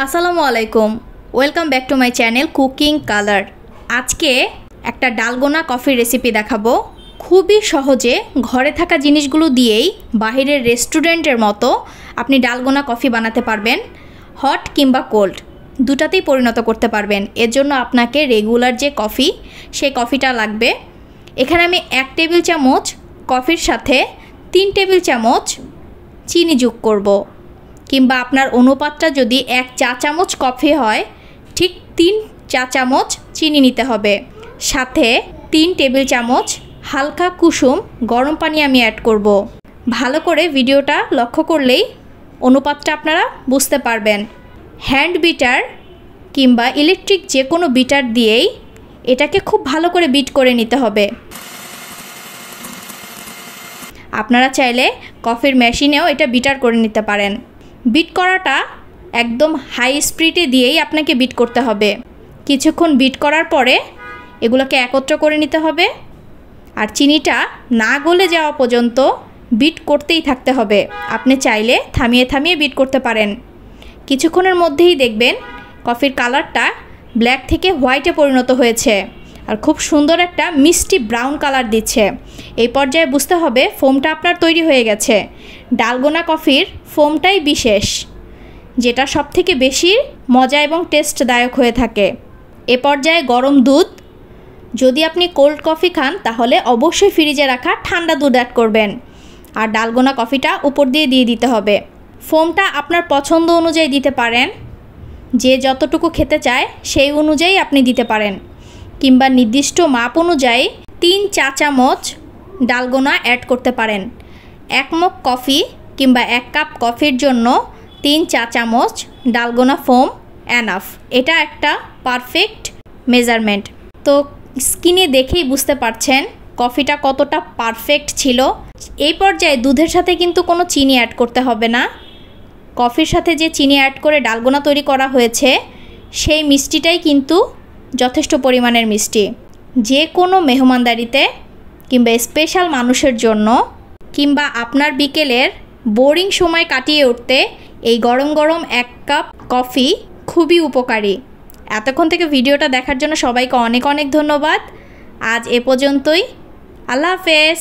আসসালামু আলাইকুম, welcome back to my channel cooking colour. আজকে একটা ডালগোনা কফির রেসিপি দেখাবো। খুবই সহজে ঘরে থাকা জিনিসগুলো দিয়েই বাহিরের রেস্টুরেন্টের মতো আপনি ডালগোনা কফি বানাতে পারবেন। হট কিংবা কোল্ড দুটাতেই পরিণত করতে পারবেন। এর জন্য আপনাকে রেগুলার যে কফি সেই কফিটা লাগবে। এখানে আমি 1 টেবিল চামচ কফির সাথে 3 টেবিল চামচ চিনি যোগ করব, কিংবা আপনার অনুপাতটা যদি 1 চা চামচ কফি হয় ঠিক 3 চা চামচ চিনি নিতে হবে। সাথে 3 টেবিল চামচ হালকা কুসুম গরম পানি আমি অ্যাড করব। ভালো করে ভিডিওটা লক্ষ্য করলেই অনুপাতটা আপনারা বুঝতে পারবেন। হ্যান্ড বিটার কিংবা ইলেকট্রিক যে কোনো বিটার দিয়েই এটাকে খুব ভালো করে বিট করে নিতে হবে। আপনারা চাইলে কফির মেশিনেও এটা বিটার করে নিতে পারেন। বিট করাটা একদম হাই স্পিডে দিয়েই আপনাকে বিট করতে হবে। কিছুক্ষণ বিট করার পরে এগুলোকে একত্র করে নিতে হবে, আর চিনিটা না গলে যাওয়া পর্যন্ত বিট করতেই থাকতে হবে। আপনি চাইলে থামিয়ে থামিয়ে বিট করতে পারেন। কিছুক্ষণের মধ্যেই দেখবেন কফির কালারটা ব্ল্যাক থেকে হোয়াইটে পরিণত হয়েছে আর খুব সুন্দর একটা মিষ্টি ব্রাউন কালার দিচ্ছে। এই পর্যায়ে বুঝতে হবে ফোমটা আপনার তৈরি হয়ে গেছে। ডালগোনা কফির ফোমটাই বিশেষ, যেটা সবথেকে বেশি মজা এবং টেস্টদায়ক হয়ে থাকে। এ পর্যায়ে গরম দুধ, যদি আপনি কোল্ড কফি খান তাহলে অবশ্যই ফ্রিজে রাখা ঠান্ডা দুধ অ্যাড করবেন, আর ডালগোনা কফিটা উপর দিয়ে দিতে হবে। ফোমটা আপনার পছন্দ অনুযায়ী দিতে পারেন, যে যতটুকু খেতে চায় সেই অনুযায়ী আপনি দিতে পারেন, কিংবা নির্দিষ্ট মাপ অনুযায়ী 3 চা চামচ ডালগোনা অ্যাড করতে পারেন। 1 মগ কফি কিংবা 1 কাপ কফির জন্য 3 চা চামচ ডালগোনা ফোম এনাফ। এটা একটা পারফেক্ট মেজারমেন্ট। তো স্কিনে দেখেই বুঝতে পারছেন কফিটা কতটা পারফেক্ট ছিল। এই পর্যায়ে দুধের সাথে কিন্তু কোনো চিনি অ্যাড করতে হবে না। কফির সাথে যে চিনি অ্যাড করে ডালগোনা তৈরি করা হয়েছে সেই মিষ্টিটাই কিন্তু যথেষ্ট পরিমাণের মিষ্টি। যে কোনো মেহমানদারিতে কিংবা স্পেশাল মানুষের জন্য, কিংবা আপনার বিকেলের বোরিং সময় কাটিয়ে উঠতে এই গরম গরম 1 কাপ কফি খুবই উপকারী। এতক্ষণ থেকে ভিডিওটা দেখার জন্য সবাইকে অনেক অনেক ধন্যবাদ। আজ এ পর্যন্তই। আল্লাহ হাফেজ।